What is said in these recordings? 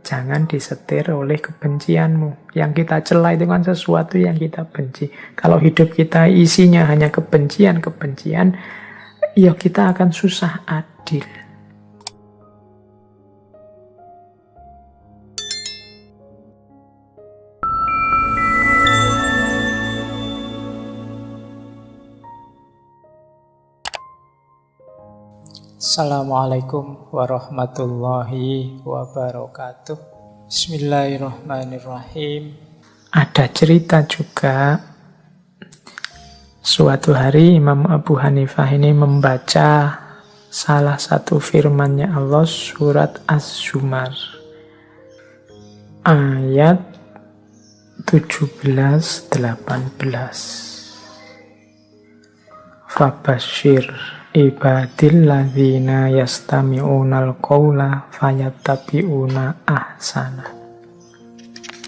Jangan disetir oleh kebencianmu. Yang kita cela itu kan sesuatu yang kita benci. Kalau hidup kita isinya hanya kebencian-kebencian, ya kita akan susah adil. Assalamualaikum warahmatullahi wabarakatuh. Bismillahirrahmanirrahim. Ada cerita juga. Suatu hari Imam Abu Hanifah ini membaca salah satu firman-Nya Allah surat Az-Zumar ayat 17-18. Fabashir ibadil ladzina yastami'unal qawla fayattabi'una ahsana.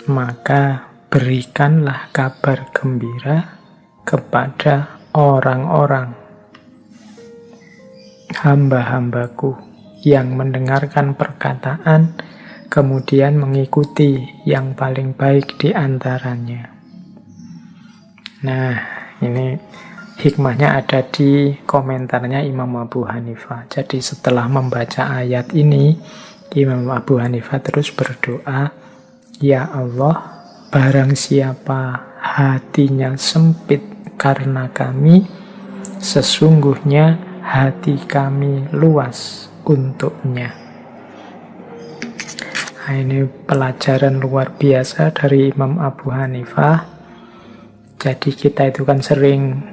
Maka berikanlah kabar gembira kepada orang-orang hamba-hambaku yang mendengarkan perkataan kemudian mengikuti yang paling baik di antaranya. Nah, ini hikmahnya ada di komentarnya Imam Abu Hanifah. Jadi setelah membaca ayat ini, Imam Abu Hanifah terus berdoa, ya Allah, barang siapa hatinya sempit karena kami, sesungguhnya hati kami luas untuknya. Nah, ini pelajaran luar biasa dari Imam Abu Hanifah. Jadi kita itu kan sering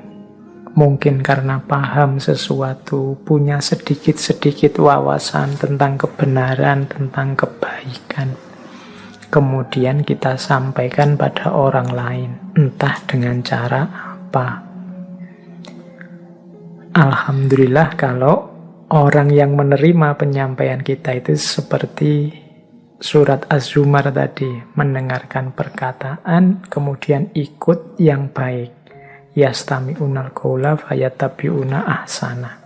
mungkin karena paham sesuatu, punya sedikit-sedikit wawasan tentang kebenaran, tentang kebaikan. Kemudian kita sampaikan pada orang lain, entah dengan cara apa. Alhamdulillah kalau orang yang menerima penyampaian kita itu seperti surat Az-Zumar tadi, mendengarkan perkataan, kemudian ikut yang baik. Yastami'unal qawla fayattabi'una ahsana.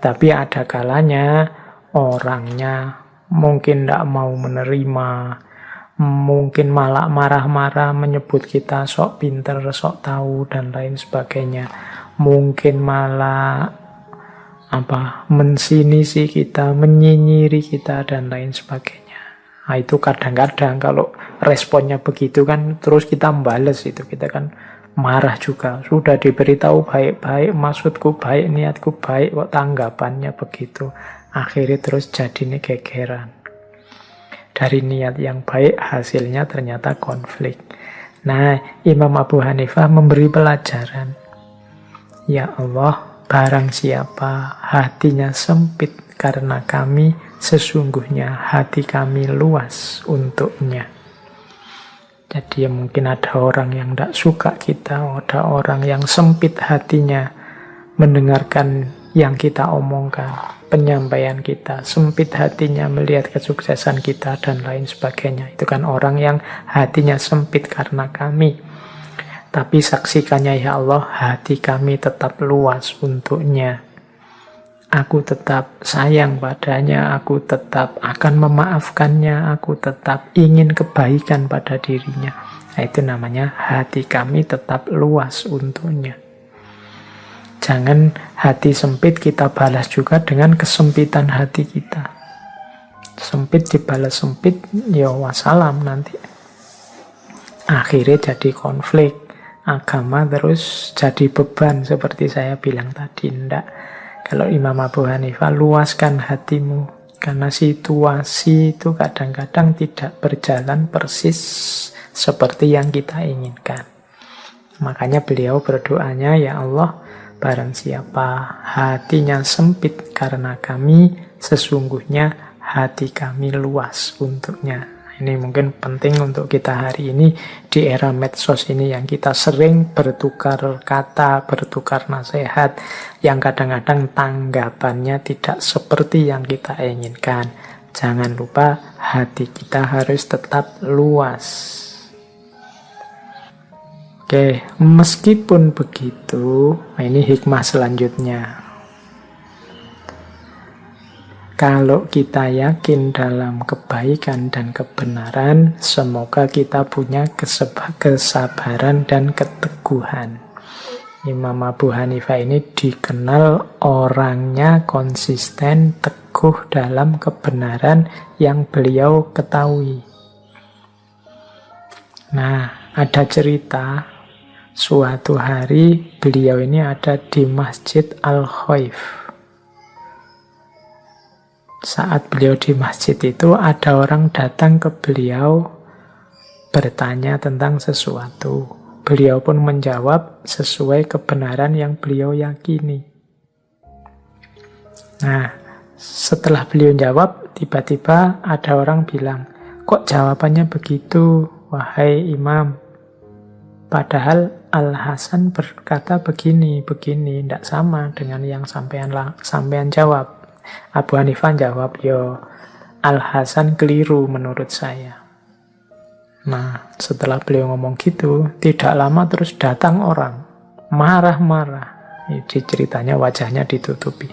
Tapi ada kalanya orangnya mungkin tidak mau menerima, mungkin malah marah-marah menyebut kita sok pinter, sok tahu dan lain sebagainya. Mungkin malah mensinisi kita, menyinyiri kita dan lain sebagainya. Nah, itu kadang-kadang kalau responnya begitu kan terus kita membalas itu, kita kan marah juga. Sudah diberitahu baik-baik, maksudku baik, niatku baik, kok tanggapannya begitu. Akhirnya terus jadi ini gegeran. Dari niat yang baik, hasilnya ternyata konflik. Nah, Imam Abu Hanifah memberi pelajaran. Ya Allah, barang siapa hatinya sempit karena kami, sesungguhnya hati kami luas untuknya. Jadi mungkin ada orang yang tidak suka kita, ada orang yang sempit hatinya mendengarkan yang kita omongkan, penyampaian kita, sempit hatinya melihat kesuksesan kita dan lain sebagainya. Itu kan orang yang hatinya sempit karena kami. Tapi saksikannya ya Allah, hati kami tetap luas untuknya. Aku tetap sayang padanya, aku tetap akan memaafkannya, aku tetap ingin kebaikan pada dirinya. Nah, itu namanya hati kami tetap luas untuknya. Jangan hati sempit kita balas juga dengan kesempitan hati kita. Sempit dibalas sempit, ya wassalam nanti. Akhirnya jadi konflik. Agama terus jadi beban seperti saya bilang tadi. Ndak. Kalau Imam Abu Hanifah, luaskan hatimu. Karena situasi itu kadang-kadang tidak berjalan persis seperti yang kita inginkan. Makanya beliau berdoanya, ya Allah, barang siapa hatinya sempit karena kami, sesungguhnya hati kami luas untuknya. Ini mungkin penting untuk kita hari ini di era medsos ini yang kita sering bertukar kata, bertukar nasihat, yang kadang-kadang tanggapannya tidak seperti yang kita inginkan. Jangan lupa hati kita harus tetap luas. Oke, meskipun begitu, ini hikmah selanjutnya. Kalau kita yakin dalam kebaikan dan kebenaran, semoga kita punya kesabaran dan keteguhan. Imam Abu Hanifah ini dikenal orangnya konsisten, teguh dalam kebenaran yang beliau ketahui. Nah, ada cerita, suatu hari beliau ini ada di Masjid Al-Khaif. Saat beliau di masjid itu, ada orang datang ke beliau bertanya tentang sesuatu. Beliau pun menjawab sesuai kebenaran yang beliau yakini. Nah, setelah beliau jawab, tiba-tiba ada orang bilang, "Kok jawabannya begitu, wahai imam? Padahal Al-Hasan berkata begini, tidak sama dengan yang sampean jawab." Abu Hanifah jawab, "Yo, Al-Hasan keliru menurut saya." Nah, setelah beliau ngomong gitu, tidak lama terus datang orang, marah-marah. Ini ceritanya wajahnya ditutupi.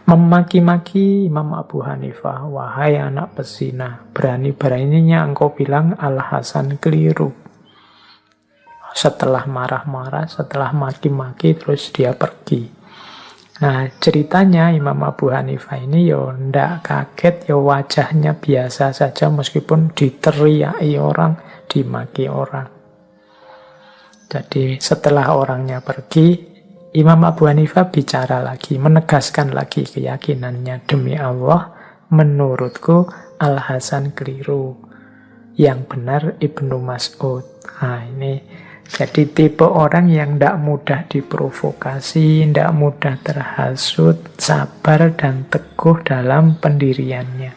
Memaki-maki Imam Abu Hanifah, "Wahai anak pezina, berani-beraninya engkau bilang Al-Hasan keliru." Setelah marah-marah, setelah maki-maki, terus dia pergi. Nah, ceritanya Imam Abu Hanifah ini ndak kaget, wajahnya biasa saja meskipun diteriaki orang, dimaki orang. Jadi setelah orangnya pergi, Imam Abu Hanifah bicara lagi, menegaskan lagi keyakinannya, "Demi Allah, menurutku Al-Hasan keliru. Yang benar Ibnu Mas'ud." Nah, ini jadi tipe orang yang tidak mudah diprovokasi, tidak mudah terhasut, sabar dan teguh dalam pendiriannya.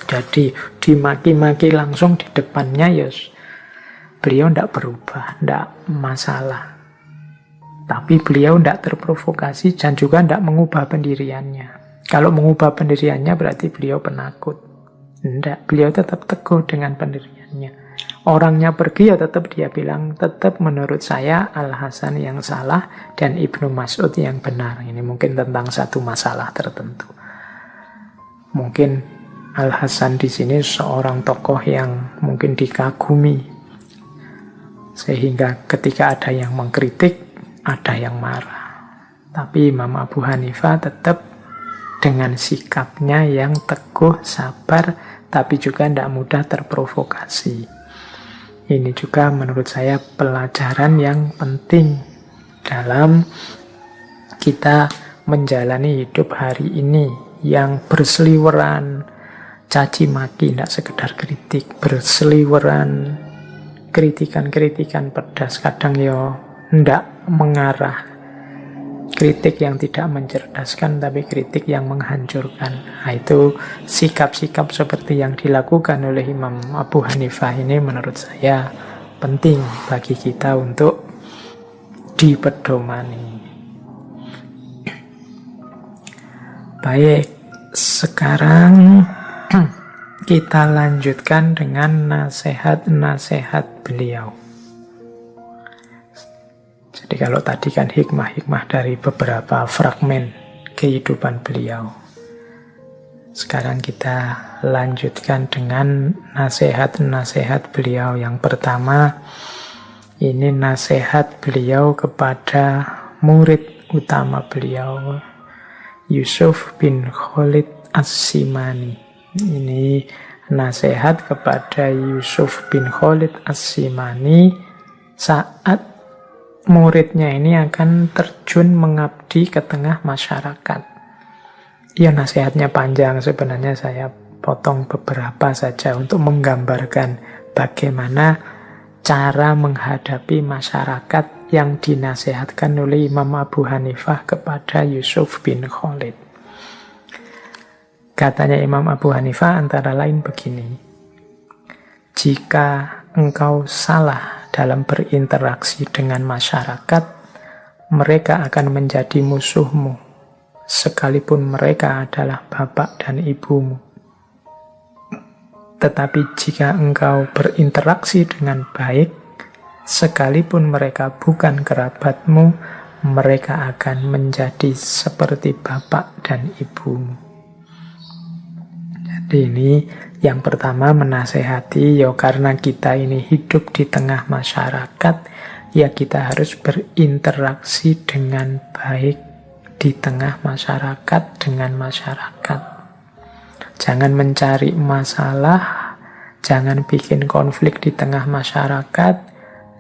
Jadi dimaki-maki langsung di depannya, beliau tidak berubah, tidak masalah. Tapi beliau tidak terprovokasi dan juga tidak mengubah pendiriannya. Kalau mengubah pendiriannya berarti beliau penakut. Tidak, beliau tetap teguh dengan pendiriannya. Orangnya pergi tetap dia bilang, tetap menurut saya Al-Hasan yang salah dan Ibnu Mas'ud yang benar. Ini mungkin tentang satu masalah tertentu. Mungkin Al-Hasan di sini seorang tokoh yang mungkin dikagumi. Sehingga ketika ada yang mengkritik, ada yang marah. Tapi Imam Abu Hanifah tetap dengan sikapnya yang teguh, sabar, tapi juga tidak mudah terprovokasi. Ini juga menurut saya pelajaran yang penting dalam kita menjalani hidup hari ini yang berseliweran caci maki, tidak sekedar kritik, berseliweran kritikan-kritikan pedas, kadang tidak mengarah, kritik yang tidak mencerdaskan tapi kritik yang menghancurkan. Nah, itu sikap-sikap seperti yang dilakukan oleh Imam Abu Hanifah ini menurut saya penting bagi kita untuk dipedomani. Baik, sekarang kita lanjutkan dengan nasihat-nasihat beliau. Jadi kalau tadi kan hikmah-hikmah dari beberapa fragmen kehidupan beliau. Sekarang kita lanjutkan dengan nasihat-nasihat beliau. Yang pertama, ini nasihat beliau kepada murid utama beliau, Yusuf bin Khalid As-Simani. Ini nasihat kepada Yusuf bin Khalid As-Simani saat muridnya ini akan terjun mengabdi ke tengah masyarakat. Ya, nasihatnya panjang, sebenarnya saya potong beberapa saja untuk menggambarkan bagaimana cara menghadapi masyarakat yang dinasihatkan oleh Imam Abu Hanifah kepada Yusuf bin Khalid. Katanya Imam Abu Hanifah antara lain begini, "Jika engkau salah dalam berinteraksi dengan masyarakat, mereka akan menjadi musuhmu, sekalipun mereka adalah bapak dan ibumu. Tetapi jika engkau berinteraksi dengan baik, sekalipun mereka bukan kerabatmu, mereka akan menjadi seperti bapak dan ibumu." Jadi ini yang pertama menasehati, ya karena kita ini hidup di tengah masyarakat, ya kita harus berinteraksi dengan baik di tengah masyarakat, dengan masyarakat. Jangan mencari masalah, jangan bikin konflik di tengah masyarakat,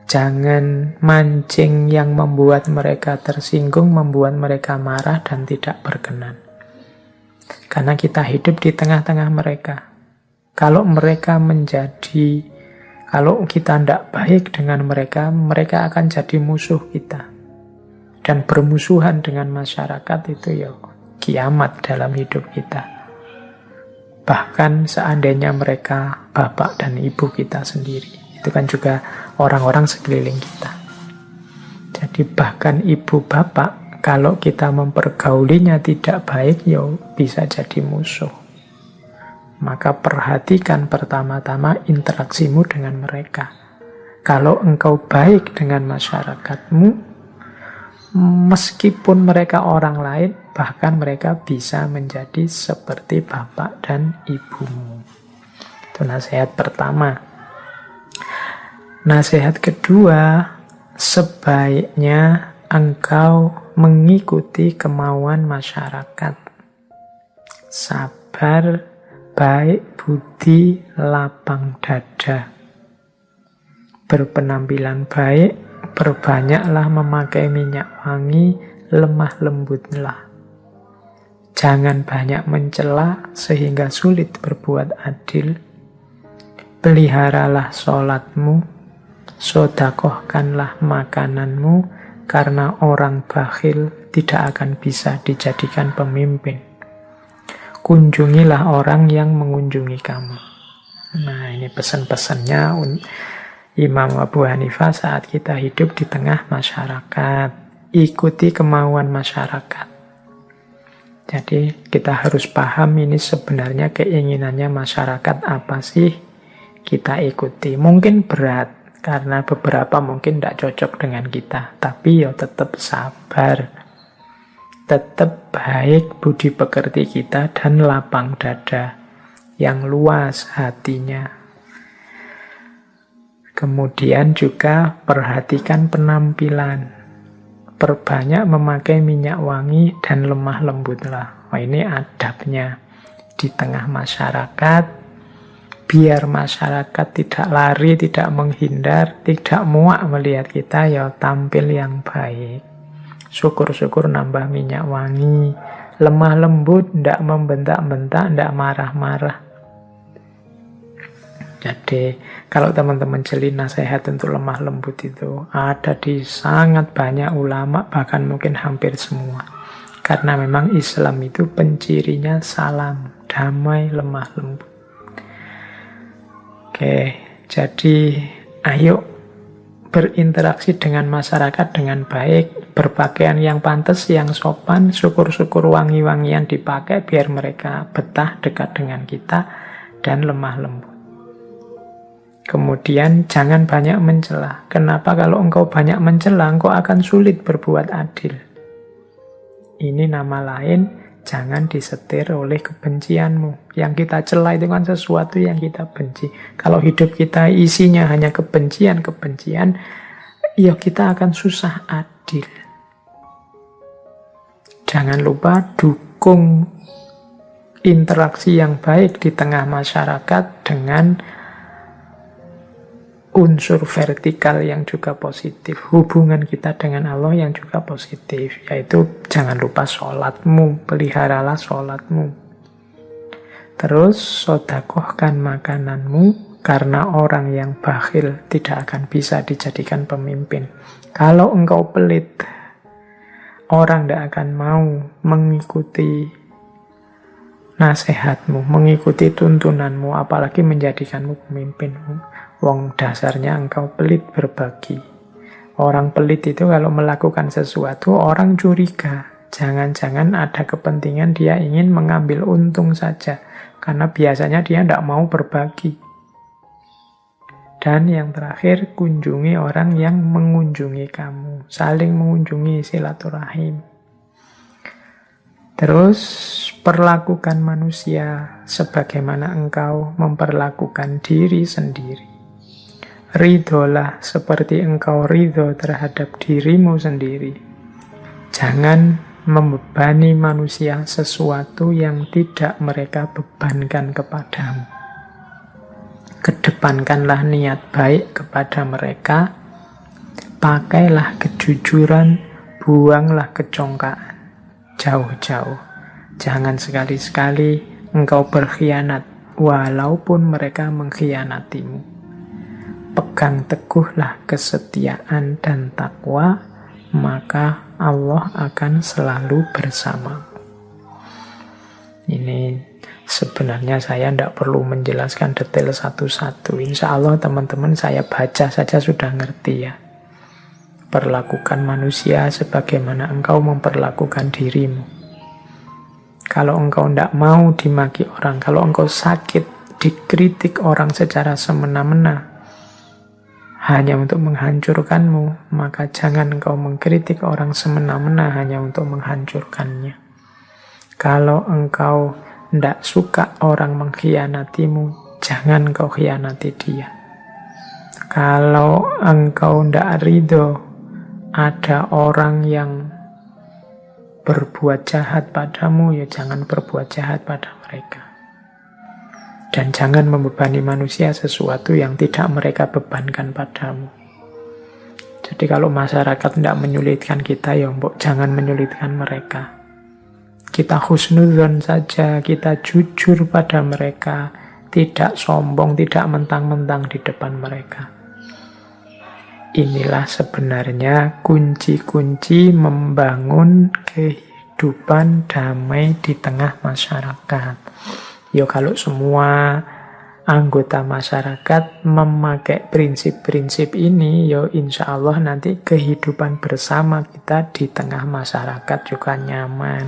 jangan mancing yang membuat mereka tersinggung, membuat mereka marah dan tidak berkenan. Karena kita hidup di tengah-tengah mereka. Kalau kita tidak baik dengan mereka, mereka akan jadi musuh kita. Dan bermusuhan dengan masyarakat itu ya kiamat dalam hidup kita. Bahkan seandainya mereka bapak dan ibu kita sendiri. Itu kan juga orang-orang sekeliling kita. Jadi bahkan ibu bapak, kalau kita mempergaulinya tidak baik, ya bisa jadi musuh. Maka perhatikan pertama-tama interaksimu dengan mereka. Kalau engkau baik dengan masyarakatmu, meskipun mereka orang lain, bahkan mereka bisa menjadi seperti bapak dan ibumu. Itu nasihat pertama. Nasihat kedua, sebaiknya engkau mengikuti kemauan masyarakat. Sabar, baik budi, lapang dada. Berpenampilan baik, perbanyaklah memakai minyak wangi, lemah lembutlah. Jangan banyak mencela sehingga sulit berbuat adil. Peliharalah sholatmu, sodakohkanlah makananmu, karena orang bakhil tidak akan bisa dijadikan pemimpin. Kunjungilah orang yang mengunjungi kamu. Nah, ini pesan-pesannya Imam Abu Hanifah saat kita hidup di tengah masyarakat. Ikuti kemauan masyarakat. Jadi kita harus paham ini sebenarnya keinginannya masyarakat apa sih, kita ikuti. Mungkin berat, karena beberapa mungkin tidak cocok dengan kita. Tapi ya tetap sabar. Tetap baik budi pekerti kita dan lapang dada. Yang luas hatinya. Kemudian juga perhatikan penampilan. Perbanyak memakai minyak wangi dan lemah lembutlah. Wah, ini adabnya di tengah masyarakat. Biar masyarakat tidak lari, tidak menghindar, tidak muak melihat kita, ya tampil yang baik. Syukur-syukur nambah minyak wangi. Lemah lembut, tidak membentak-bentak, tidak marah-marah. Jadi kalau teman-teman jeli nasihat untuk lemah lembut itu ada di sangat banyak ulama, bahkan mungkin hampir semua. Karena memang Islam itu pencirinya salam, damai, lemah lembut. Oke, jadi ayo berinteraksi dengan masyarakat dengan baik, berpakaian yang pantas, yang sopan, syukur-syukur wangi-wangian dipakai biar mereka betah dekat dengan kita dan lemah lembut. Kemudian jangan banyak mencela. Kenapa? Kalau engkau banyak mencela, engkau akan sulit berbuat adil. Ini nama lain, jangan disetir oleh kebencianmu. Yang kita cela itu kan sesuatu yang kita benci. Kalau hidup kita isinya hanya kebencian, ya kita akan susah adil. Jangan lupa dukung interaksi yang baik di tengah masyarakat dengan unsur vertikal yang juga positif. Hubungan kita dengan Allah yang juga positif. Yaitu jangan lupa sholatmu. Peliharalah sholatmu. Terus sodakohkan makananmu. Karena orang yang bakhil tidak akan bisa dijadikan pemimpin. Kalau engkau pelit, orang tidak akan mau mengikuti nasihatmu, mengikuti tuntunanmu, apalagi menjadikanmu pemimpin. Wong dasarnya engkau pelit berbagi. Orang pelit itu kalau melakukan sesuatu, orang curiga. Jangan-jangan ada kepentingan dia ingin mengambil untung saja. Karena biasanya dia tidak mau berbagi. Dan yang terakhir, kunjungi orang yang mengunjungi kamu. Saling mengunjungi, silaturahim. Terus perlakukan manusia sebagaimana engkau memperlakukan diri sendiri. Ridholah seperti engkau ridho terhadap dirimu sendiri. Jangan membebani manusia sesuatu yang tidak mereka bebankan kepadamu. Kedepankanlah niat baik kepada mereka. Pakailah kejujuran, buanglah kecongkaan. Jauh-jauh. Jangan sekali-sekali engkau berkhianat, walaupun mereka mengkhianatimu. Pegang teguhlah kesetiaan dan takwa, maka Allah akan selalu bersama. Ini sebenarnya saya tidak perlu menjelaskan detail satu-satu. Insya Allah teman-teman saya baca saja sudah ngerti ya. Perlakukan manusia sebagaimana engkau memperlakukan dirimu. Kalau engkau tidak mau dimaki orang, kalau engkau sakit, dikritik orang secara semena-mena, hanya untuk menghancurkanmu, maka jangan engkau mengkritik orang semena-mena hanya untuk menghancurkannya. Kalau engkau tidak suka orang mengkhianatimu, jangan engkau khianati dia. Kalau engkau tidak ridho ada orang yang berbuat jahat padamu, ya jangan berbuat jahat pada mereka. Dan jangan membebani manusia sesuatu yang tidak mereka bebankan padamu. Jadi kalau masyarakat tidak menyulitkan kita, ya mbok jangan menyulitkan mereka. Kita husnudzon saja, kita jujur pada mereka, tidak sombong, tidak mentang-mentang di depan mereka. Inilah sebenarnya kunci-kunci membangun kehidupan damai di tengah masyarakat. Ya kalau semua anggota masyarakat memakai prinsip-prinsip ini, ya insya Allah nanti kehidupan bersama kita di tengah masyarakat juga nyaman,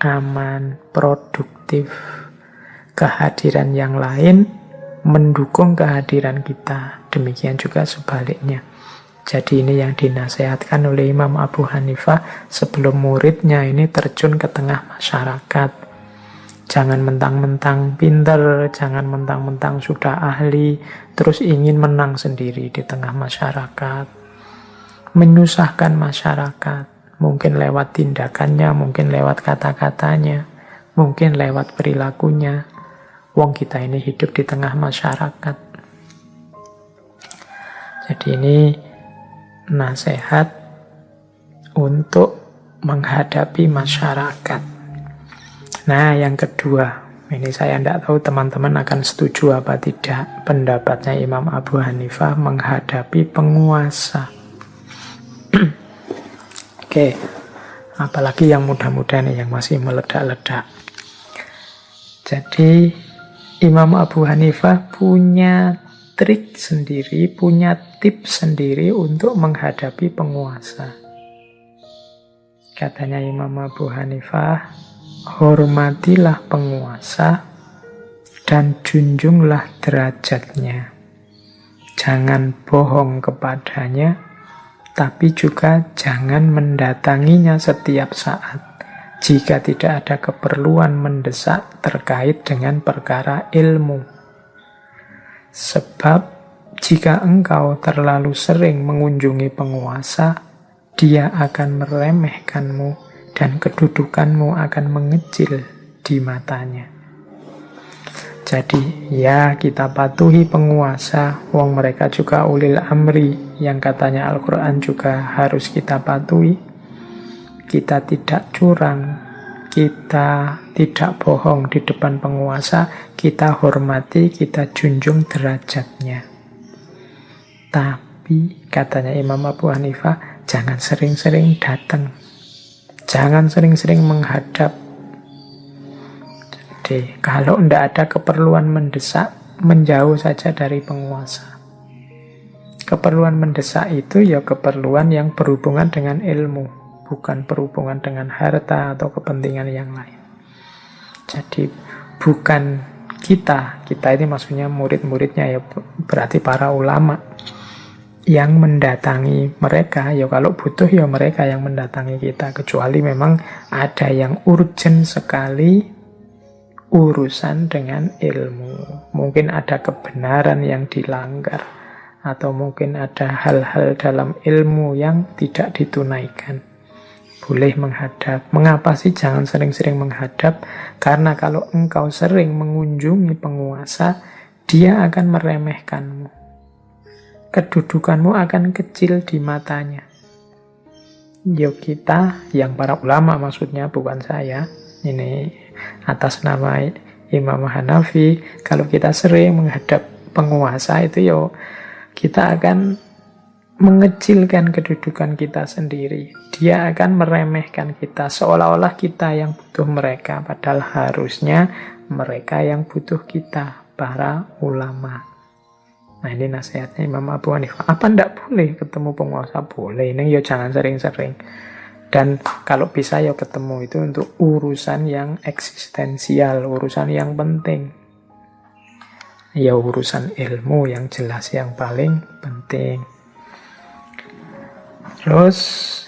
aman, produktif. Kehadiran yang lain mendukung kehadiran kita. Demikian juga sebaliknya. Jadi ini yang dinasihatkan oleh Imam Abu Hanifah sebelum muridnya ini terjun ke tengah masyarakat. Jangan mentang-mentang pintar, jangan mentang-mentang sudah ahli, terus ingin menang sendiri di tengah masyarakat. Menyusahkan masyarakat, mungkin lewat tindakannya, mungkin lewat kata-katanya, mungkin lewat perilakunya. Wong kita ini hidup di tengah masyarakat. Jadi ini nasihat untuk menghadapi masyarakat. Nah, yang kedua, ini saya tidak tahu teman-teman akan setuju apa tidak pendapatnya Imam Abu Hanifah menghadapi penguasa. Oke, apalagi yang muda-muda nih yang masih meledak-ledak. Jadi Imam Abu Hanifah punya trik sendiri, punya tips sendiri untuk menghadapi penguasa. Katanya Imam Abu Hanifah, hormatilah penguasa dan junjunglah derajatnya. Jangan bohong kepadanya, tapi juga jangan mendatanginya setiap saat jika tidak ada keperluan mendesak terkait dengan perkara ilmu. Sebab jika engkau terlalu sering mengunjungi penguasa, dia akan meremehkanmu dan kedudukanmu akan mengecil di matanya. Jadi ya kita patuhi penguasa, wong mereka juga ulil amri yang katanya Al-Quran juga harus kita patuhi. Kita tidak curang, kita tidak bohong di depan penguasa, kita hormati, kita junjung derajatnya. Tapi katanya Imam Abu Hanifah, jangan sering-sering datang, jangan sering-sering menghadap. Jadi kalau tidak ada keperluan mendesak, menjauh saja dari penguasa. Keperluan mendesak itu ya keperluan yang berhubungan dengan ilmu, bukan berhubungan dengan harta atau kepentingan yang lain. Jadi bukan kita ini maksudnya murid-muridnya ya, berarti para ulama. yang mendatangi mereka. Ya kalau butuh ya mereka yang mendatangi kita. Kecuali memang ada yang urgent sekali urusan dengan ilmu. Mungkin ada kebenaran yang dilanggar. Atau mungkin ada hal-hal dalam ilmu yang tidak ditunaikan. Boleh menghadap. Mengapa sih jangan sering-sering menghadap? Karena kalau engkau sering mengunjungi penguasa, dia akan meremehkanmu. Kedudukanmu akan kecil di matanya. Yo kita, yang para ulama maksudnya, bukan saya. Ini atas nama Imam Hanafi. Kalau kita sering menghadap penguasa itu yo kita akan mengecilkan kedudukan kita sendiri. Dia akan meremehkan kita seolah-olah kita yang butuh mereka, padahal harusnya mereka yang butuh kita, para ulama. Nah ini nasihatnya Imam Abu Hanifah. Apa ndak boleh ketemu penguasa? Boleh, ini ya jangan sering-sering. Dan kalau bisa ya ketemu itu untuk urusan yang eksistensial, urusan yang penting. Ya urusan ilmu yang jelas yang paling penting. Terus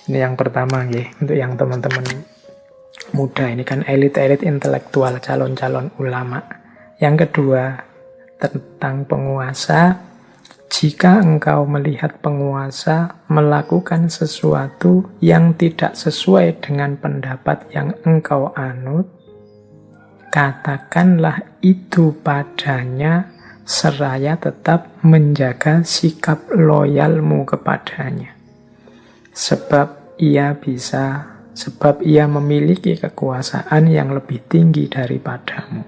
ini yang pertama ya, untuk yang teman-teman muda, ini kan elit-elit intelektual, calon-calon ulama. Yang kedua, tentang penguasa. Jika engkau melihat penguasa melakukan sesuatu yang tidak sesuai dengan pendapat yang engkau anut, katakanlah itu padanya seraya tetap menjaga sikap loyalmu kepadanya. Sebab ia memiliki kekuasaan yang lebih tinggi daripadamu.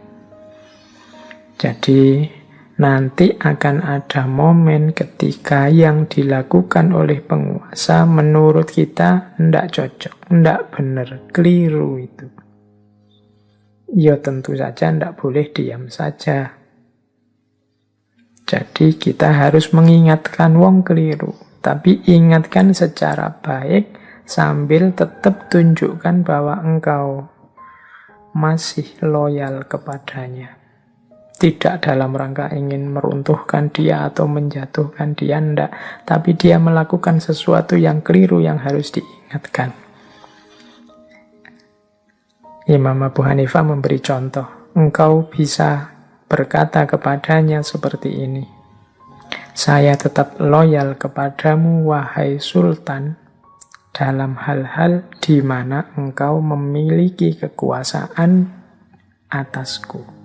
Jadi nanti akan ada momen ketika yang dilakukan oleh penguasa menurut kita ndak cocok, ndak benar, keliru itu. Ya tentu saja ndak boleh diam saja. Jadi kita harus mengingatkan wong keliru, tapi ingatkan secara baik sambil tetap tunjukkan bahwa engkau masih loyal kepadanya. Tidak dalam rangka ingin meruntuhkan dia atau menjatuhkan dia, enggak. Tapi dia melakukan sesuatu yang keliru yang harus diingatkan. Imam Abu Hanifah memberi contoh. Engkau bisa berkata kepadanya seperti ini. Saya tetap loyal kepadamu, wahai Sultan, dalam hal-hal di mana engkau memiliki kekuasaan atasku.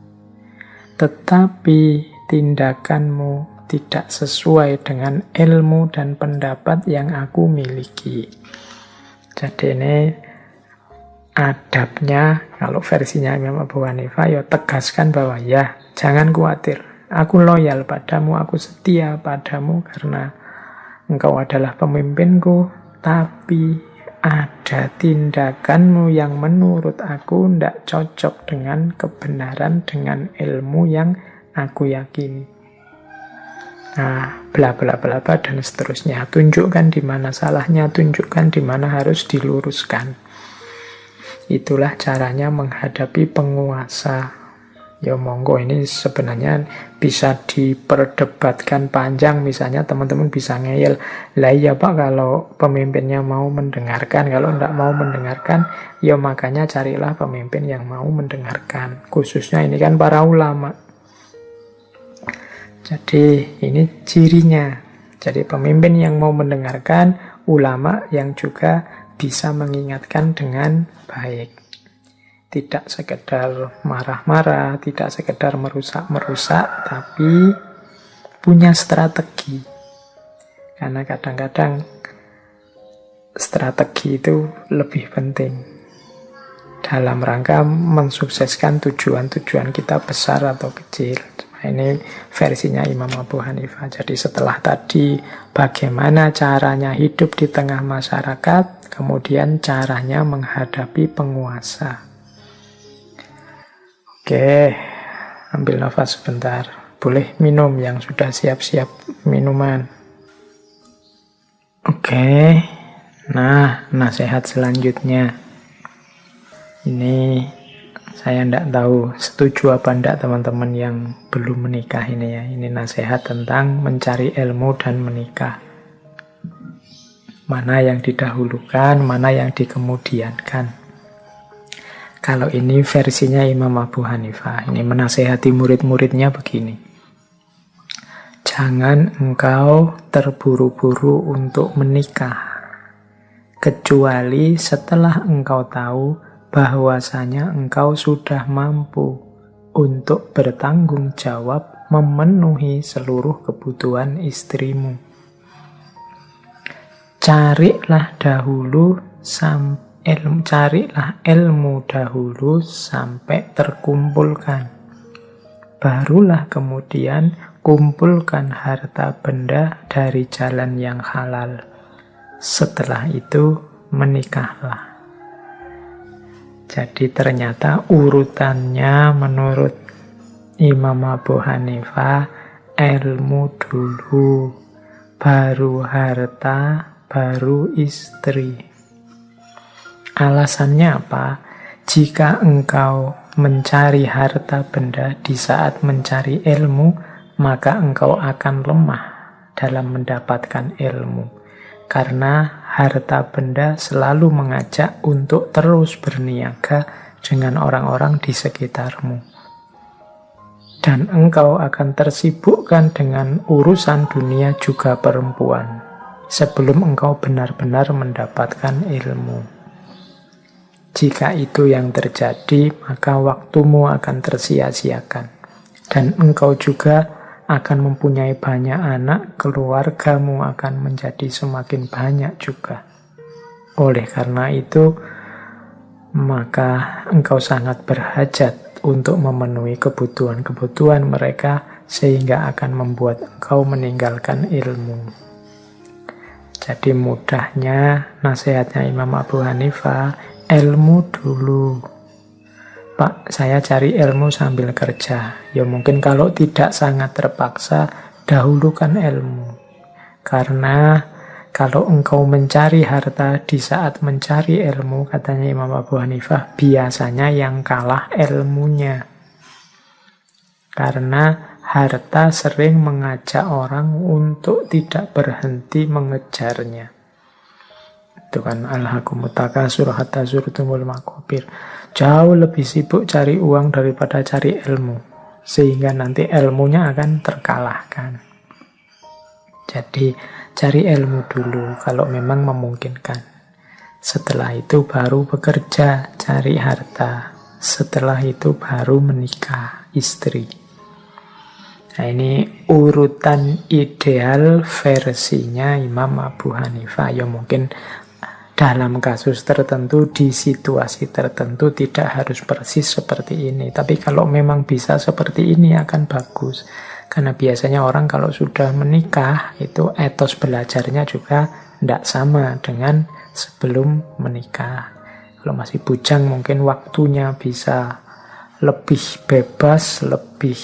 Tetapi tindakanmu tidak sesuai dengan ilmu dan pendapat yang aku miliki. Jadi ini adabnya, kalau versinya Imam Abu Hanifah, ya tegaskan bahwa ya jangan khawatir, aku loyal padamu, aku setia padamu karena engkau adalah pemimpinku, tapi ada tindakanmu yang menurut aku tidak cocok dengan kebenaran, dengan ilmu yang aku yakini. Nah, bla bla bla bla dan seterusnya. Tunjukkan di mana salahnya, tunjukkan di mana harus diluruskan. Itulah caranya menghadapi penguasa. Ya monggo, ini sebenarnya bisa diperdebatkan panjang. Misalnya teman-teman bisa ngeyel, lah iya Pak kalau pemimpinnya mau mendengarkan, kalau tidak mau mendengarkan, ya makanya carilah pemimpin yang mau mendengarkan. Khususnya ini kan para ulama. Jadi ini cirinya. Jadi pemimpin yang mau mendengarkan, ulama yang juga bisa mengingatkan dengan baik. Tidak sekedar marah-marah, tidak sekedar merusak-merusak, tapi punya strategi. Karena kadang-kadang strategi itu lebih penting dalam rangka mensukseskan tujuan-tujuan kita besar atau kecil. Ini versinya Imam Abu Hanifah. Jadi setelah tadi bagaimana caranya hidup di tengah masyarakat, kemudian caranya menghadapi penguasa. Oke, ambil nafas sebentar. Boleh minum yang sudah siap-siap minuman. Oke, nah nasihat selanjutnya. Ini saya tidak tahu setuju apa tidak teman-teman yang belum menikah ini ya. Ini nasihat tentang mencari ilmu dan menikah. Mana yang didahulukan, mana yang dikemudiankan. Kalau ini versinya Imam Abu Hanifah. Ini menasehati murid-muridnya begini. Jangan engkau terburu-buru untuk menikah. Kecuali setelah engkau tahu bahwasanya engkau sudah mampu untuk bertanggung jawab memenuhi seluruh kebutuhan istrimu. Carilah ilmu dahulu sampai terkumpulkan. Barulah kemudian kumpulkan harta benda dari jalan yang halal. Setelah itu menikahlah. Jadi ternyata urutannya menurut Imam Abu Hanifah, ilmu dulu, baru harta, baru istri. Alasannya apa? Jika engkau mencari harta benda di saat mencari ilmu, maka engkau akan lemah dalam mendapatkan ilmu. Karena harta benda selalu mengajak untuk terus berniaga dengan orang-orang di sekitarmu. Dan engkau akan tersibukkan dengan urusan dunia juga perempuan sebelum engkau benar-benar mendapatkan ilmu. Jika itu yang terjadi, maka waktumu akan tersia-siakan. Dan engkau juga akan mempunyai banyak anak, keluargamu akan menjadi semakin banyak juga. Oleh karena itu, maka engkau sangat berhajat untuk memenuhi kebutuhan-kebutuhan mereka, sehingga akan membuat engkau meninggalkan ilmu. Jadi mudahnya nasihatnya Imam Abu Hanifah, ilmu dulu. Pak, saya cari ilmu sambil kerja. Ya mungkin kalau tidak sangat terpaksa, dahulukan ilmu. Karena kalau engkau mencari harta di saat mencari ilmu, katanya Imam Abu Hanifah, biasanya yang kalah ilmunya. Karena harta sering mengajak orang untuk tidak berhenti mengejarnya. Itu kan alhaakumut takasur hatta zurtumul maqabir. Jauh lebih sibuk cari uang daripada cari ilmu. Sehingga nanti ilmunya akan terkalahkan. Jadi cari ilmu dulu kalau memang memungkinkan. Setelah itu baru bekerja, cari harta. Setelah itu baru menikah, istri. Nah ini urutan ideal versinya Imam Abu Hanifah. Ya mungkin dalam kasus tertentu, di situasi tertentu tidak harus persis seperti ini. Tapi kalau memang bisa seperti ini akan bagus. Karena biasanya orang kalau sudah menikah, itu etos belajarnya juga tidak sama dengan sebelum menikah. Kalau masih bujang mungkin waktunya bisa lebih bebas, lebih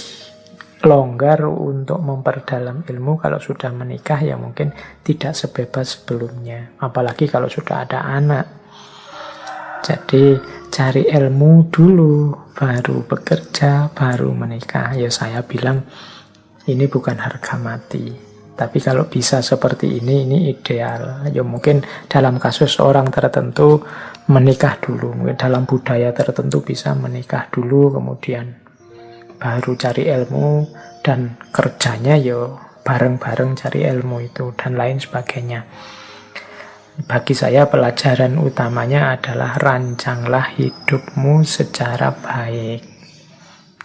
longgar untuk memperdalam ilmu. Kalau sudah menikah ya mungkin tidak sebebas sebelumnya, apalagi kalau sudah ada anak. Jadi cari ilmu dulu, baru bekerja, baru menikah. Ya saya bilang ini bukan harga mati, tapi kalau bisa seperti ini ideal. Ya mungkin dalam kasus orang tertentu menikah dulu, mungkin dalam budaya tertentu bisa menikah dulu, kemudian baru cari ilmu, dan kerjanya yo bareng-bareng cari ilmu itu, dan lain sebagainya. Bagi saya pelajaran utamanya adalah rancanglah hidupmu secara baik.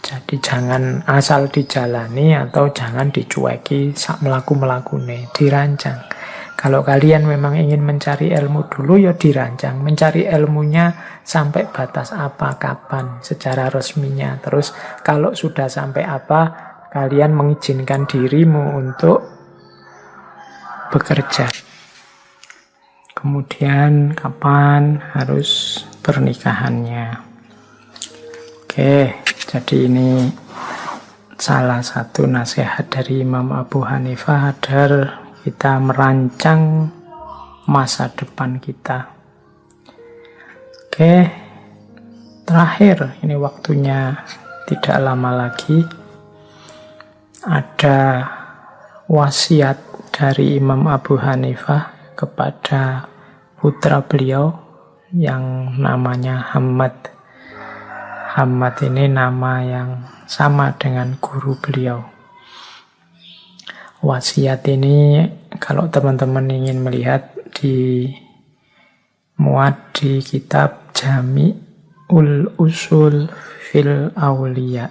Jadi jangan asal dijalani atau jangan dicueki sak melaku-melakune, dirancang. Kalau kalian memang ingin mencari ilmu dulu, ya dirancang. Mencari ilmunya sampai batas apa, kapan, secara resminya. Terus kalau sudah sampai apa, kalian mengizinkan dirimu untuk bekerja. Kemudian kapan harus pernikahannya. Oke, jadi ini salah satu nasihat dari Imam Abu Hanifah agar kita merancang masa depan kita. Oke, terakhir, ini waktunya tidak lama lagi. Ada wasiat dari Imam Abu Hanifah kepada putra beliau yang namanya Hamad. Hamad ini nama yang sama dengan guru beliau. Wasiat ini kalau teman-teman ingin melihat muat di kitab Jami'ul Usul fil Auliya.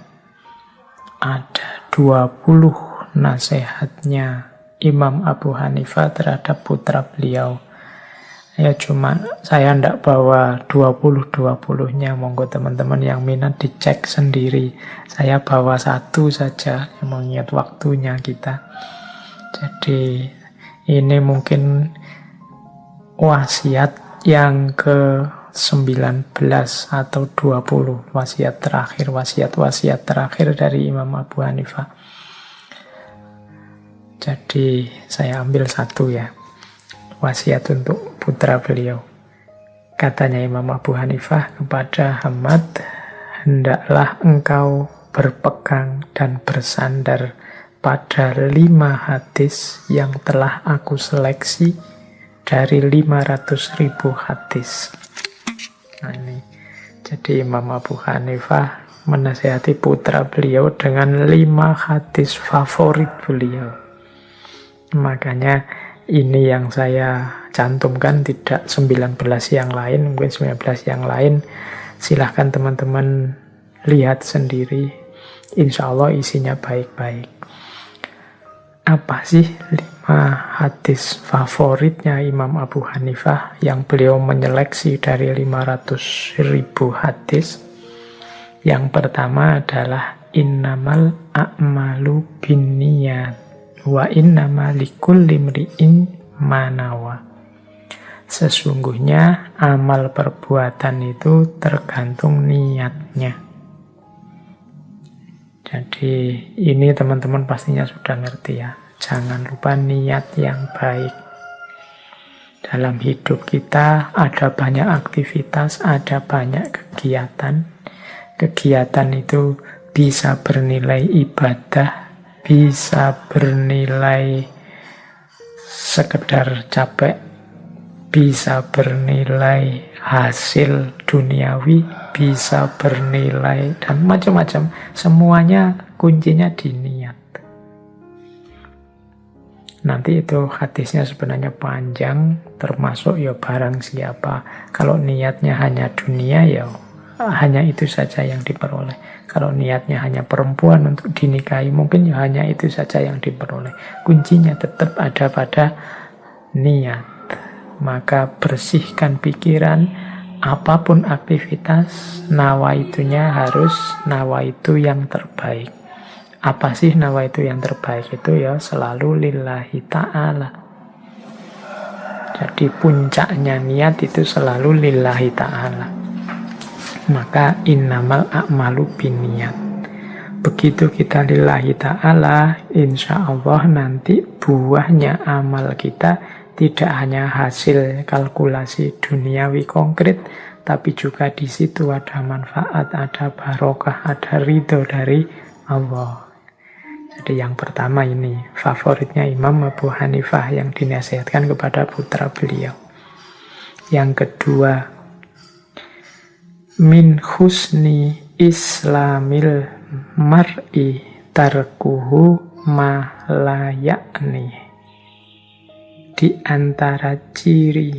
Ada 20 nasihatnya Imam Abu Hanifah terhadap putra beliau. Ya cuma saya tidak bawa 20-20-nya, monggo teman-teman yang minat dicek sendiri. Saya bawa satu saja yang mengingat waktunya kita. Jadi ini mungkin wasiat yang ke-19 atau 20. Wasiat terakhir dari Imam Abu Hanifah. Jadi saya ambil satu ya. Wasiat untuk putra beliau. Katanya Imam Abu Hanifah kepada Hamad, hendaklah engkau berpegang dan bersandar pada 5 hadis yang telah aku seleksi dari 500.000 hadis. Nah ini, jadi Imam Abu Hanifah menasihati putra beliau dengan 5 hadis favorit beliau. Makanya ini yang saya cantumkan, tidak 19 yang lain, mungkin 19 yang lain. Silahkan teman-teman lihat sendiri. Insya Allah isinya baik-baik. Apa sih 5 hadis favoritnya Imam Abu Hanifah yang beliau menyeleksi dari 500.000 hadis? Yang pertama adalah innamal a'malu binniyat wa innama likulli imri'in ma nawa. Sesungguhnya amal perbuatan itu tergantung niatnya. Jadi ini teman-teman pastinya sudah ngerti ya. Jangan lupa niat yang baik. Dalam hidup kita ada banyak aktivitas, ada banyak kegiatan. Kegiatan itu bisa bernilai ibadah, bisa bernilai sekedar capek, bisa bernilai hasil duniawi, bisa bernilai dan macam-macam. Semuanya kuncinya di niat. Nanti itu hadisnya sebenarnya panjang, termasuk ya barang siapa. Kalau niatnya hanya dunia, ya hanya itu saja yang diperoleh. Kalau niatnya hanya perempuan untuk dinikahi, mungkin ya hanya itu saja yang diperoleh. Kuncinya tetap ada pada niat. Maka bersihkan pikiran, apapun aktivitas, nawaitunya harus nawaitu yang terbaik. Apa sih nawaitu yang terbaik itu? Ya selalu lillahi ta'ala. Jadi puncaknya niat itu selalu lillahi ta'ala. Maka innamal a'malu binniyat. Begitu kita lillahi ta'ala, insya Allah nanti buahnya amal kita tidak hanya hasil kalkulasi duniawi konkret, tapi juga di situ ada manfaat, ada barokah, ada ridho dari Allah. Jadi yang pertama ini favoritnya Imam Abu Hanifah yang dinasihatkan kepada putra beliau. Yang kedua, min husni islamil mar'i tarkuhu ma la ya'ni. Di antara ciri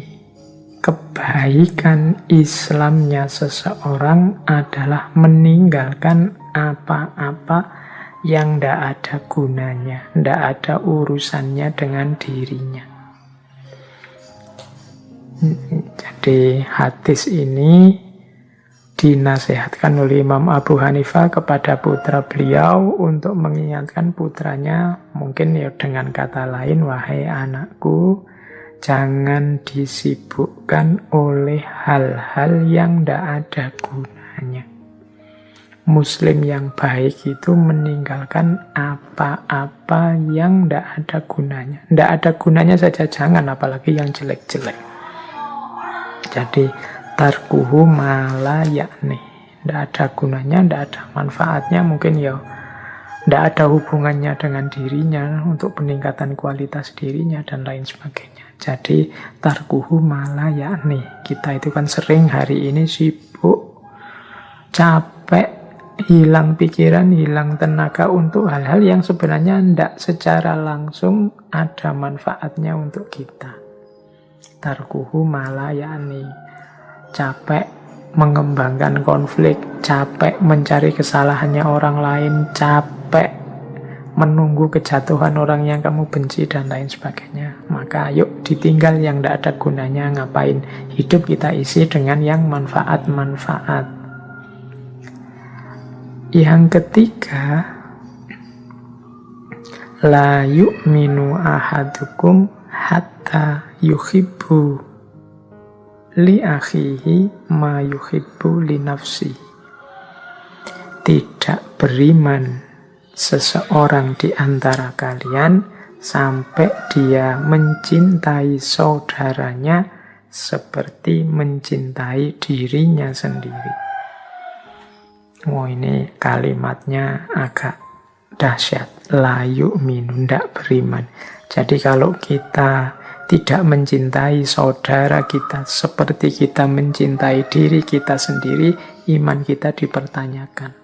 kebaikan Islamnya seseorang adalah meninggalkan apa-apa yang tidak ada gunanya, tidak ada urusannya dengan dirinya. Jadi hadis ini dinasihatkan oleh Imam Abu Hanifah kepada putra beliau untuk mengingatkan putranya, mungkin ya dengan kata lain, wahai anakku, jangan disibukkan oleh hal-hal yang tidak ada gunanya. Muslim yang baik itu meninggalkan apa-apa yang tidak ada gunanya. Tidak ada gunanya saja jangan, apalagi yang jelek-jelek. Jadi tarkuhu mala yakni, tidak ada gunanya, tidak ada manfaatnya, mungkin ya tidak ada hubungannya dengan dirinya untuk peningkatan kualitas dirinya dan lain sebagainya. Jadi tarkuhu mala yakni. Kita itu kan sering hari ini sibuk, capek, hilang pikiran, hilang tenaga untuk hal-hal yang sebenarnya tidak secara langsung ada manfaatnya untuk kita. Tarkuhu mala yakni. Capek mengembangkan konflik, capek mencari kesalahannya orang lain, capek menunggu kejatuhan orang yang kamu benci dan lain sebagainya. Maka yuk ditinggal yang tidak ada gunanya, ngapain. Hidup kita isi dengan yang manfaat-manfaat. Yang ketiga, la yu'minu ahadukum hatta yuhibbu li akhihi ma yuhibbu li nafsi. Tidak beriman seseorang di antara kalian sampai dia mencintai saudaranya seperti mencintai dirinya sendiri. Oh, ini kalimatnya agak dahsyat. La yu'minu, tidak beriman. Jadi kalau kita tidak mencintai saudara kita seperti kita mencintai diri kita sendiri, iman kita dipertanyakan.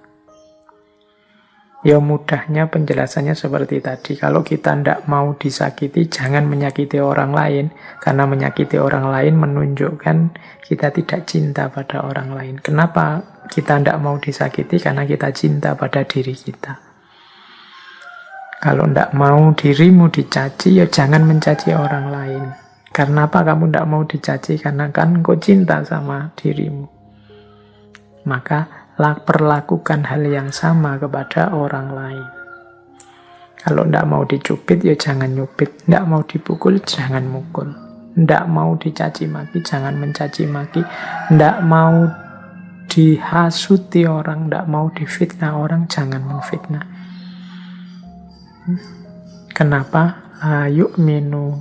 Ya mudahnya penjelasannya seperti tadi. Kalau kita tidak mau disakiti, jangan menyakiti orang lain. Karena menyakiti orang lain menunjukkan kita tidak cinta pada orang lain. Kenapa kita tidak mau disakiti? Karena kita cinta pada diri kita. Kalau tidak mau dirimu dicaci, ya jangan mencaci orang lain. Karena apa kamu tidak mau dicaci? Karena kan kau cinta sama dirimu. Maka perlakukan hal yang sama kepada orang lain. Kalau tidak mau dicubit, ya jangan nyubit. Tidak mau dipukul, jangan mukul. Tidak mau dicaci maki, jangan mencaci maki. Tidak mau dihasuti orang, tidak mau difitnah orang, jangan menfitnah. Kenapa? La yu'minu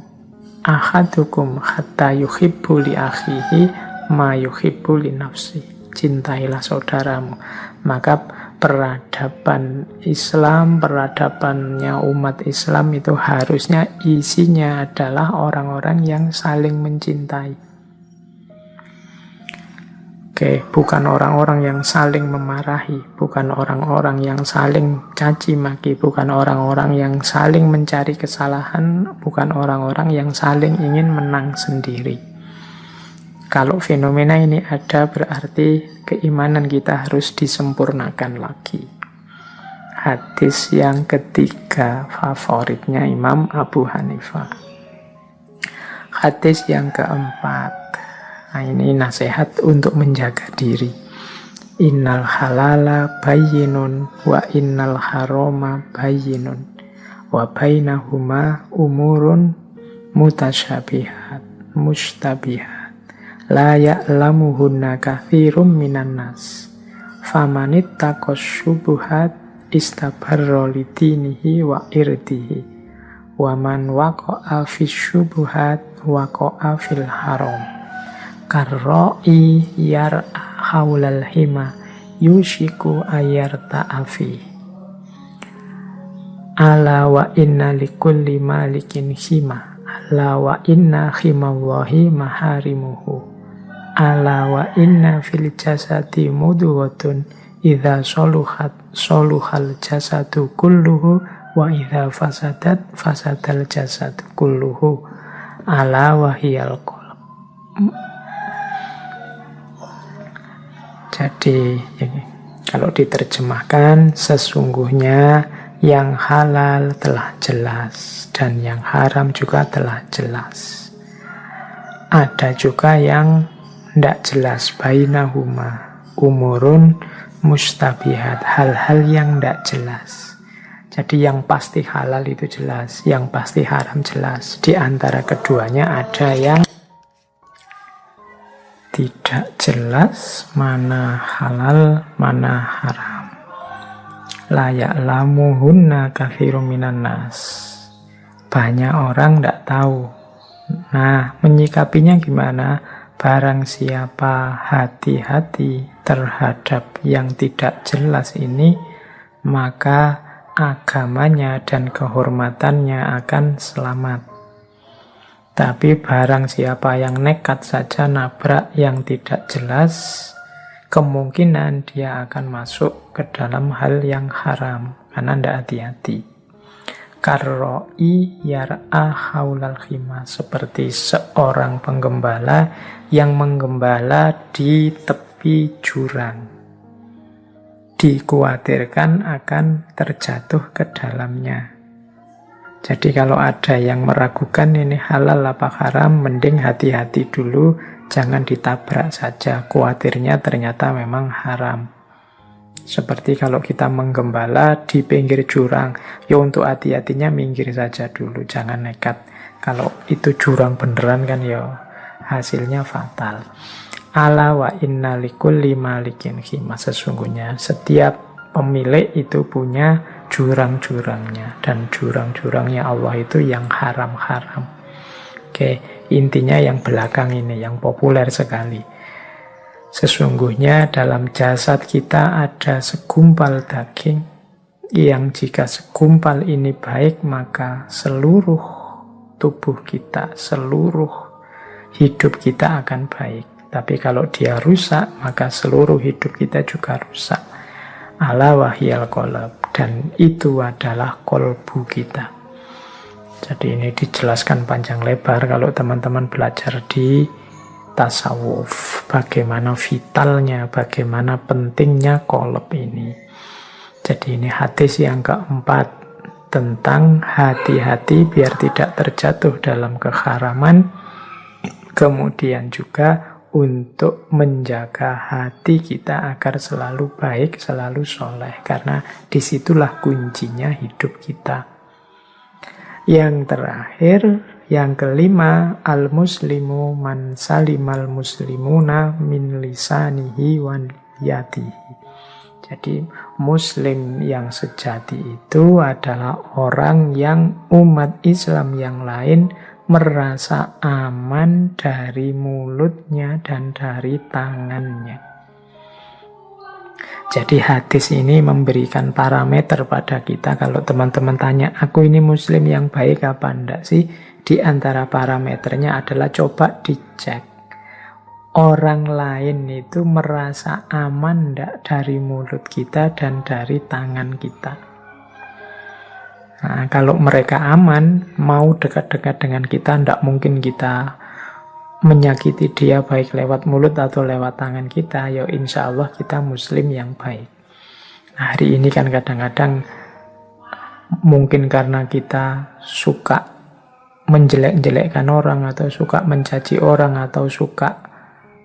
ahadukum hatta yuhibbu li akhihi ma yuhibbu li nafsi. Cintailah saudaramu. Maka peradaban Islam, peradabannya umat Islam itu harusnya isinya adalah orang-orang yang saling mencintai. Oke, bukan orang-orang yang saling memarahi, bukan orang-orang yang saling caci maki, bukan orang-orang yang saling mencari kesalahan, bukan orang-orang yang saling ingin menang sendiri. Kalau fenomena ini ada, berarti keimanan kita harus disempurnakan lagi. Hadis yang ketiga favoritnya Imam Abu Hanifah. Hadis yang keempat. Nah, ini nasihat untuk menjaga diri. Innal halala bayyinun wa innal harama bayyinun wa bainahuma umurun mutasyabihat mustabihat. La ya'lamuhunna katsirum minan nas. Famanittaqas syubuhat istabarra lidinihi wa irdihi. Wa man waqa'a fis syubuhat waqa'a fil haram. Karra'i yar'a haulal hima yushiku ayarta'a fi. Ala wa inna likulli malikin hima. Ala wa inna himallahi maharimuhu. Ala wa inna fil jasadi mudghotun idza soluhat soluhal jasadu kulluhu wa idza fasadat fasadal jasadu kulluhu. Ala wa hiyal qalb. Jadi kalau diterjemahkan, sesungguhnya yang halal telah jelas dan yang haram juga telah jelas. Ada juga yang tidak jelas, bainahuma umurun mustabihat, hal-hal yang tidak jelas. Jadi yang pasti halal itu jelas, yang pasti haram jelas. Di antara keduanya ada yang tidak jelas, mana halal, mana haram. La ya'lamuhunna katsirun minan nas. Banyak orang tidak tahu. Nah, menyikapinya gimana? Barang siapa hati-hati terhadap yang tidak jelas ini, maka agamanya dan kehormatannya akan selamat. Tapi barang siapa yang nekat saja nabrak yang tidak jelas, kemungkinan dia akan masuk ke dalam hal yang haram karena tidak hati-hati. Karro'i yar'a haulal khimah, seperti seorang penggembala yang menggembala di tepi jurang. Dikhawatirkan akan terjatuh ke dalamnya. Jadi kalau ada yang meragukan ini halal apa haram, mending hati-hati dulu, jangan ditabrak saja. Khawatirnya ternyata memang haram. Seperti kalau kita menggembala di pinggir jurang, ya untuk hati-hatinya minggir saja dulu, jangan nekat. Kalau itu jurang beneran kan ya hasilnya fatal. Ala wa inna likulli malikin khimah, sesungguhnya setiap pemilik itu punya jurang-jurangnya, dan jurang-jurangnya Allah itu yang haram-haram. Oke, intinya yang belakang ini yang populer sekali. Sesungguhnya dalam jasad kita ada segumpal daging yang jika segumpal ini baik, maka seluruh tubuh kita, seluruh hidup kita akan baik. Tapi kalau dia rusak, maka seluruh hidup kita juga rusak. Ala wahyal qalb, dan itu adalah kolbu kita. Jadi ini dijelaskan panjang lebar kalau teman-teman belajar di tasawuf, bagaimana vitalnya, bagaimana pentingnya qalb ini. Jadi ini hadis yang keempat tentang hati-hati biar tidak terjatuh dalam keharaman. Kemudian juga untuk menjaga hati kita agar selalu baik, selalu soleh. Karena disitulah kuncinya hidup kita. Yang terakhir, yang kelima, al-muslimu man salimal muslimuna min lisanihi wa yadihi. Jadi muslim yang sejati itu adalah orang yang umat Islam yang lain merasa aman dari mulutnya dan dari tangannya. Jadi hadis ini memberikan parameter pada kita. Kalau teman-teman tanya, aku ini muslim yang baik apa enggak sih? Di antara parameternya adalah coba dicek. Orang lain itu merasa aman enggak dari mulut kita dan dari tangan kita. Nah, kalau mereka aman, mau dekat-dekat dengan kita, tidak mungkin kita menyakiti dia baik lewat mulut atau lewat tangan kita. Ya insya Allah kita muslim yang baik. Nah, hari ini kan kadang-kadang mungkin karena kita suka menjelek-jelekkan orang, atau suka mencaci orang, atau suka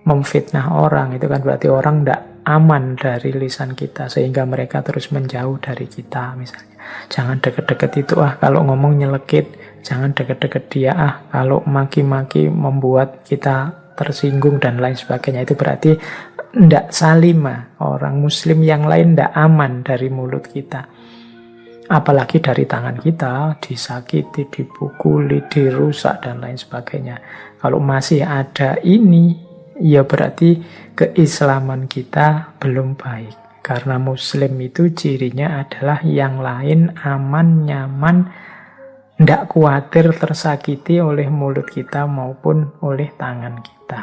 memfitnah orang, itu kan berarti orang tidak aman dari lisan kita, sehingga mereka terus menjauh dari kita. Misalnya, jangan deket-deket itu kalau ngomong nyelekit, jangan deket-deket dia kalau maki-maki membuat kita tersinggung dan lain sebagainya. Itu berarti tidak salimah, orang muslim yang lain tidak aman dari mulut kita, apalagi dari tangan kita, disakiti, dipukuli, dirusak dan lain sebagainya. Kalau masih ada ini, ya berarti keislaman kita belum baik. Karena muslim itu cirinya adalah yang lain aman, nyaman, tidak khawatir tersakiti oleh mulut kita maupun oleh tangan kita.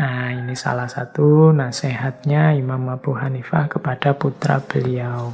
Nah, ini salah satu nasihatnya Imam Abu Hanifah kepada putra beliau.